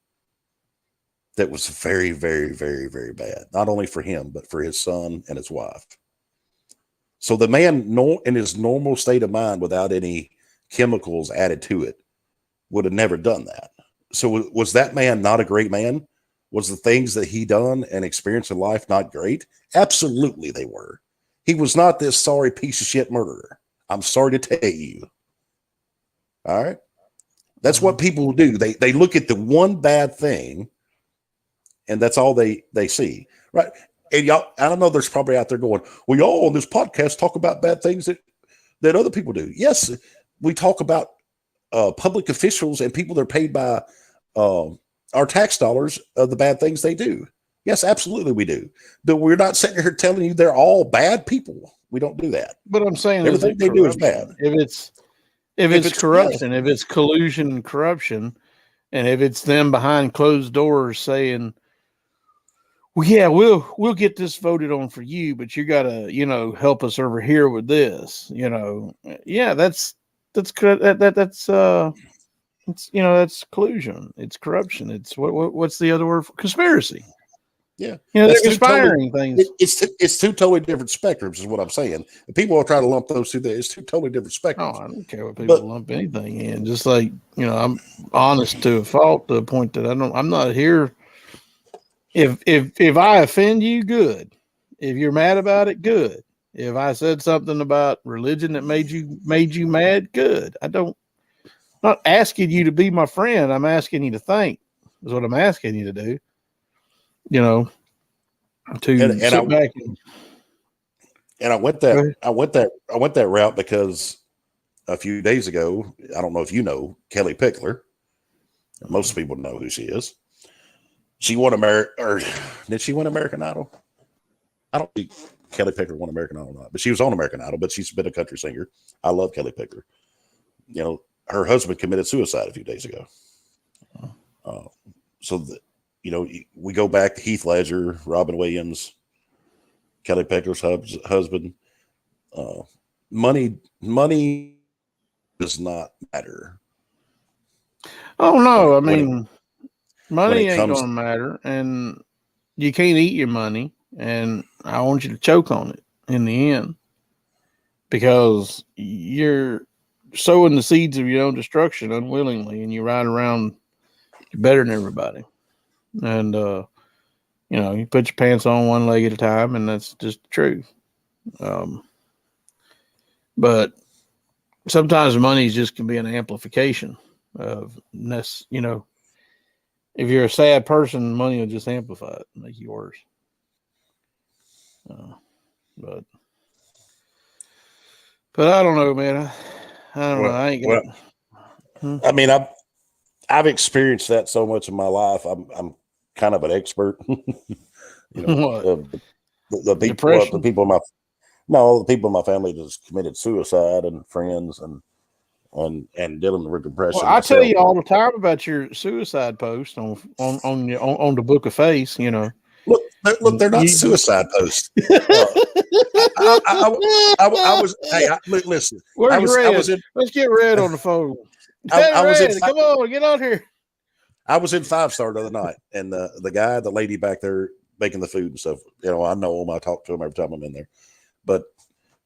that was very, very, very, very bad. Not only for him, but for his son and his wife. So the man, in his normal state of mind, without any chemicals added to it, would have never done that. So was that man not a great man? Was the things that he done and experienced in life not great? Absolutely they were. He was not this sorry piece of shit murderer. I'm sorry to tell you. All right? That's what people do. They look at the one bad thing, and that's all they see. Right? And y'all, I don't know, there's probably out there going, well, y'all on this podcast talk about bad things that other people do. Yes, we talk about public officials and people that are paid by our tax dollars of the bad things they do. Yes, absolutely we do. But we're not sitting here telling you they're all bad people. We don't do that. But I'm saying everything they do is bad. If it's corruption, if it's collusion and corruption, and if it's them behind closed doors saying, well, yeah, we'll get this voted on for you, but you gotta, help us over here with this. Yeah, that's that's collusion. It's corruption. It's what's the other word for conspiracy? Yeah, They're that's two totally. conspiring things. It's two totally different spectrums, is what I'm saying. And people will try to lump those two. It's two totally different Oh, spectrums. I don't care what people But lump anything in. Just like I'm honest to a fault, to the point that I'm not here. If I offend you, good. If you're mad about it, good. If I said something about religion that made you mad, good. Not asking you to be my friend. I'm asking you to think. Is what I'm asking you to do. To and sit back and I went that route because a few days ago, I don't know if you know Kelly Pickler. Most people know who she is. She won or did she win American Idol? I don't think Kelly Pickler won American Idol or not, but she was on American Idol, but she's been a country singer. I love Kelly Pickler. Her husband committed suicide a few days ago. We go back to Heath Ledger, Robin Williams, Kelly Pickler's husband. Money does not matter. Oh no, I mean, when money it ain't comes, gonna matter, and you can't eat your money, and I want you to choke on it in the end, because you're sowing the seeds of your own destruction unwillingly, and you ride around you're better than everybody, and you put your pants on one leg at a time, and that's just the truth. But sometimes money just can be an amplification of this. If you're a sad person, money will just amplify it, and make you worse. But I don't know, man. I don't know. I ain't gonna. I mean, I've experienced that so much in my life. I'm kind of an expert. The people in my family just committed suicide, and friends, and dealing with depression. Well, I tell you all the time about your suicide post on the Book of Face. Look, they're not suicide posts. Listen. Where's Red? Let's get Red on the phone. Come on, get on here. I was in 5-star the other night, and the lady back there making the food and stuff. I know them. I talk to them every time I'm in there. But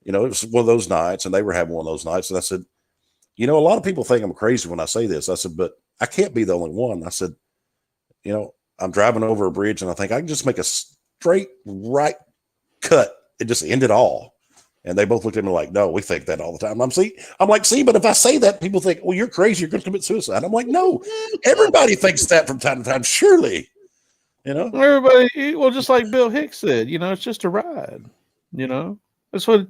it was one of those nights, and they were having one of those nights. And I said, a lot of people think I'm crazy when I say this. I said, but I can't be the only one. I said, I'm driving over a bridge, and I think I can just make a straight right cut and just end it all. And they both looked at me like, no, we think that all the time. I'm like, but if I say that, people think, well, you're crazy. You're going to commit suicide. I'm like, no, everybody thinks that from time to time. Surely, everybody. Well, just like Bill Hicks said, it's just a ride. That's what.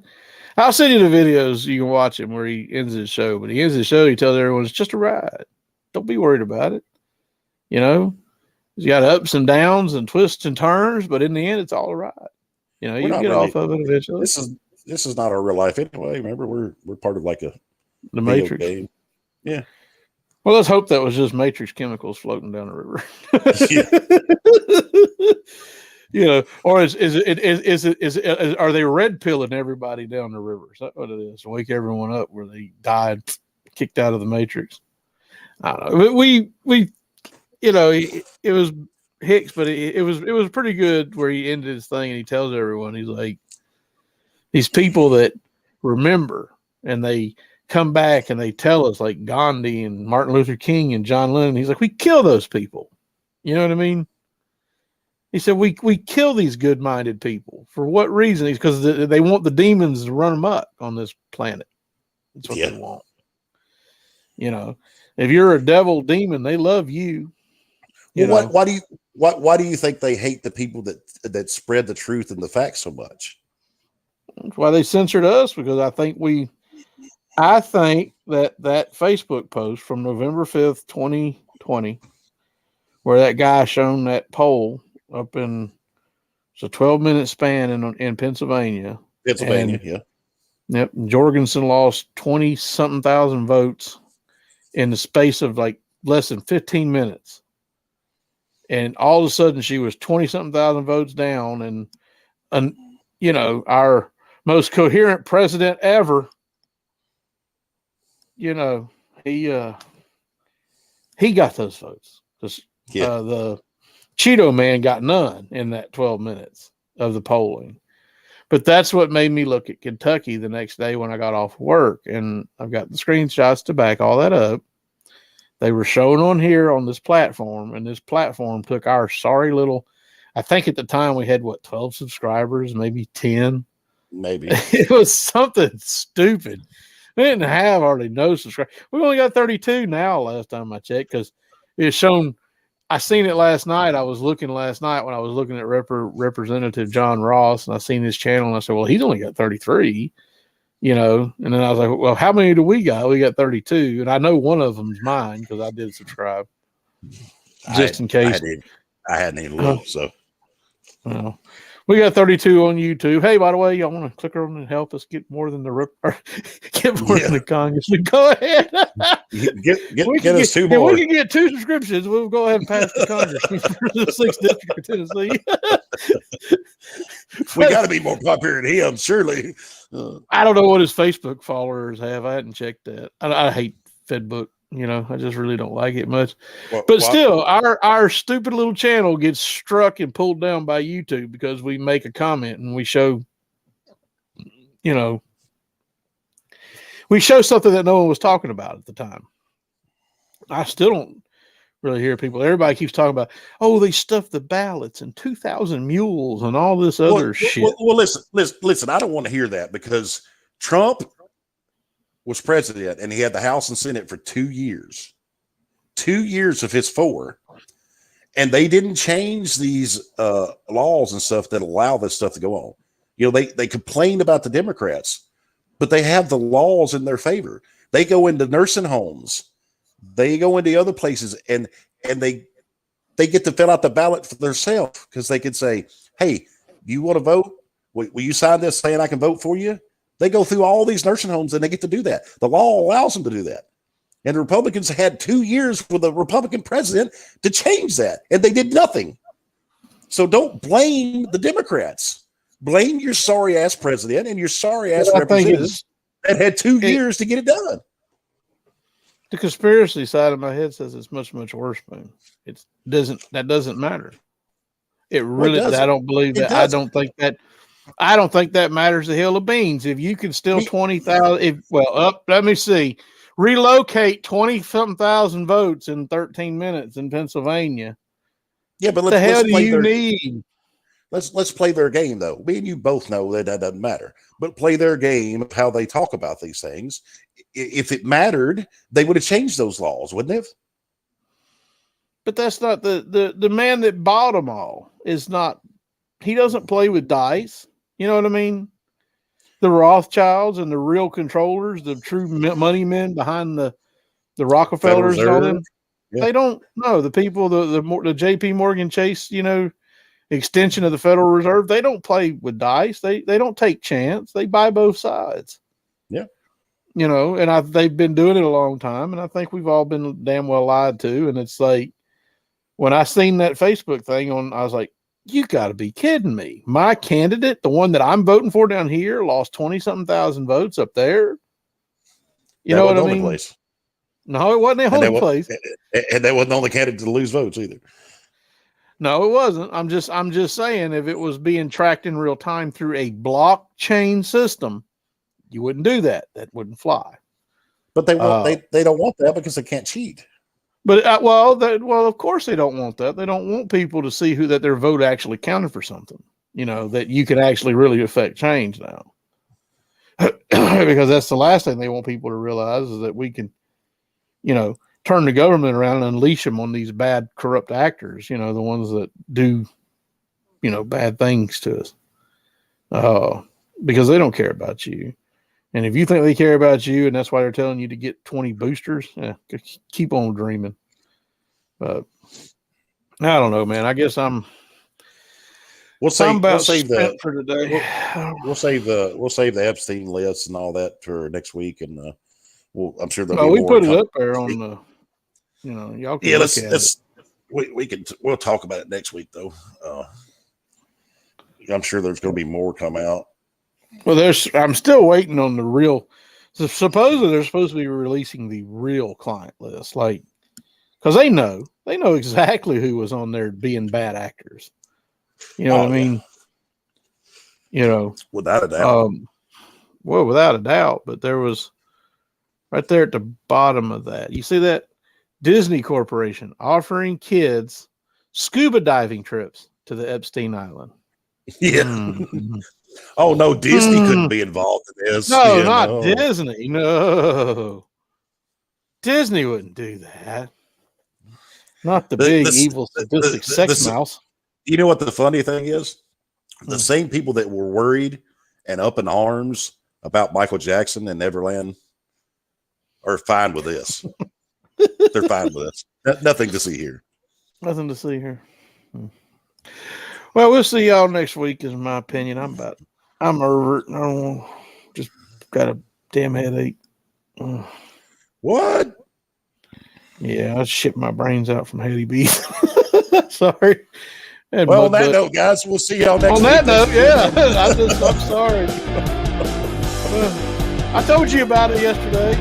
I'll send you the videos. You can watch him where he ends his show. But he ends his show. He tells everyone it's just a ride. Don't be worried about it. You got ups and downs and twists and turns, but in the end, it's all a ride. You get off of it eventually. This is not our real life anyway. Remember, we're part of like the Matrix game. Yeah. Well, let's hope that was just Matrix chemicals floating down the river. Or are they red pilling everybody down the river? Is that what it is? Wake everyone up where they died, kicked out of the Matrix. I don't know. But it was Hicks, but it was pretty good where he ended his thing and he tells everyone, he's like, these people that remember and they come back and they tell us, like Gandhi and Martin Luther King and John Lennon, he's like, we kill those people. You know what I mean? He said, we kill these good-minded people. For what reason? Because they want the demons to run amok on this planet. That's what they want. If you're a devil demon, they love you. Why do you think they hate the people that spread the truth and the facts so much? That's why they censored us, because I think that Facebook post from November 5th, 2020, where that guy shown that poll up in, it's a 12-minute span in Pennsylvania. Yeah. Yep. Jorgensen lost 20-something thousand votes in the space of like less than 15 minutes. and all of a sudden she was 20-something thousand votes down, and our most coherent president ever, he got those votes. The Cheeto man got none in that 12 minutes of the polling. But that's what made me look at Kentucky the next day when I got off work. And I've got the screenshots to back all that up. They were shown on here on this platform, and this platform took our sorry little, I think at the time we had 12 subscribers, maybe 10. Maybe. It was something stupid. We didn't have hardly no subscribers. We only got 32 now last time I checked, because it's shown. I seen it last night. I was looking last night when I was looking at Representative John Ross, and I seen his channel, and I said, well, he's only got 33, and then I was like, well, how many do we got? We got 32, and I know one of them's mine because I did subscribe just in case. I hadn't even looked, so. Well, we got 32 on YouTube. Hey, by the way, y'all want to click on and help us get more than the than the Congress? Go ahead. Get us 2 more. If we can get 2 subscriptions, we'll go ahead and pass the Congress for the 6th district of Tennessee. We got to be more popular than him, surely. I don't know what his Facebook followers have. I hadn't checked that. I hate Fedbook. I just really don't like it much. But still, our stupid little channel gets struck and pulled down by YouTube because we make a comment and we show something that no one was talking about at the time. I still don't really hear people. Everybody keeps talking about, they stuffed the ballots and 2,000 mules and all this other shit. Well, listen. I don't want to hear that, because Trump was president and he had the House and Senate for 2 years. 2 years of his 4. And they didn't change these laws and stuff that allow this stuff to go on. They complained about the Democrats, but they have the laws in their favor. They go into nursing homes. They go into other places and they get to fill out the ballot for themselves, because they could say, hey, you want to vote? Will you sign this saying I can vote for you? They go through all these nursing homes and they get to do that. The law allows them to do that. And the Republicans had 2 years with a Republican president to change that, and they did nothing. So don't blame the Democrats. Blame your sorry ass president and your sorry ass representatives that had 2 years to get it done. The conspiracy side of my head says it's much, much worse, man. That doesn't matter. It really, I don't believe that. I don't think that matters a hill of beans. If you can still 20,000, let me see, relocate 20-something thousand votes in 13 minutes in Pennsylvania. Yeah, but what the hell do you need? Let's play their game, though. Me and you both know that doesn't matter. But play their game of how they talk about these things. If it mattered, they would have changed those laws, wouldn't they have? But that's not the man that bought them all is not. He doesn't play with dice. You know what I mean? The Rothschilds and the real controllers, the true money men behind the Rockefellers and all them. Yeah. They don't know the people, the J.P. Morgan Chase, extension of the Federal Reserve. They don't play with dice. They don't take chance. They buy both sides. Yeah. And they've been doing it a long time, and I think we've all been damn well lied to. And it's like, when I seen that Facebook thing I was like, you got to be kidding me. My candidate, the one that I'm voting for down here, lost 20-something thousand votes up there. You know what I mean? Place. No, it wasn't the only place. And that wasn't the only candidate to lose votes either. No, it wasn't. I'm just saying, if it was being tracked in real time through a blockchain system, you wouldn't do that. That wouldn't fly. But they don't want that because they can't cheat. But of course they don't want that. They don't want people to see that their vote actually counted for something. That you can actually really affect change now. Because that's the last thing they want people to realize, is that we can, turn the government around and unleash them on these bad, corrupt actors. The ones that do, bad things to us. Because they don't care about you. And if you think they care about you and that's why they're telling you to get 20 boosters, keep on dreaming. But I don't know, man. I guess we'll save for today. We'll save the Epstein list and all that for next week, and I'm sure there'll be we more. Put it up there on the, y'all can look at it. we'll talk about it next week though. I'm sure there's going to be more come out. Well, I'm still waiting on the real. So supposedly they're supposed to be releasing the real client list, like because they know exactly who was on there being bad actors. You know what I mean? You know, without a doubt. Well, without a doubt, but there was right there at the bottom of that. You see that Disney Corporation offering kids scuba diving trips to the Epstein Island. Yeah. Mm-hmm. Oh no, Disney couldn't be involved in this. No, not Disney. No, Disney wouldn't do that. Not the big evil sadistic sex mouse. You know what the funny thing is? The same people that were worried and up in arms about Michael Jackson and Neverland are fine with this. They're fine with this. Nothing to see here. Nothing to see here. Well, we'll see y'all next week, is my opinion. I'm over it. I don't know. Just got a damn headache. What? Yeah, I shit my brains out from Haley B. Sorry. Well, on that note, guys, we'll see y'all next week. On that note, yeah. I'm sorry. I told you about it yesterday.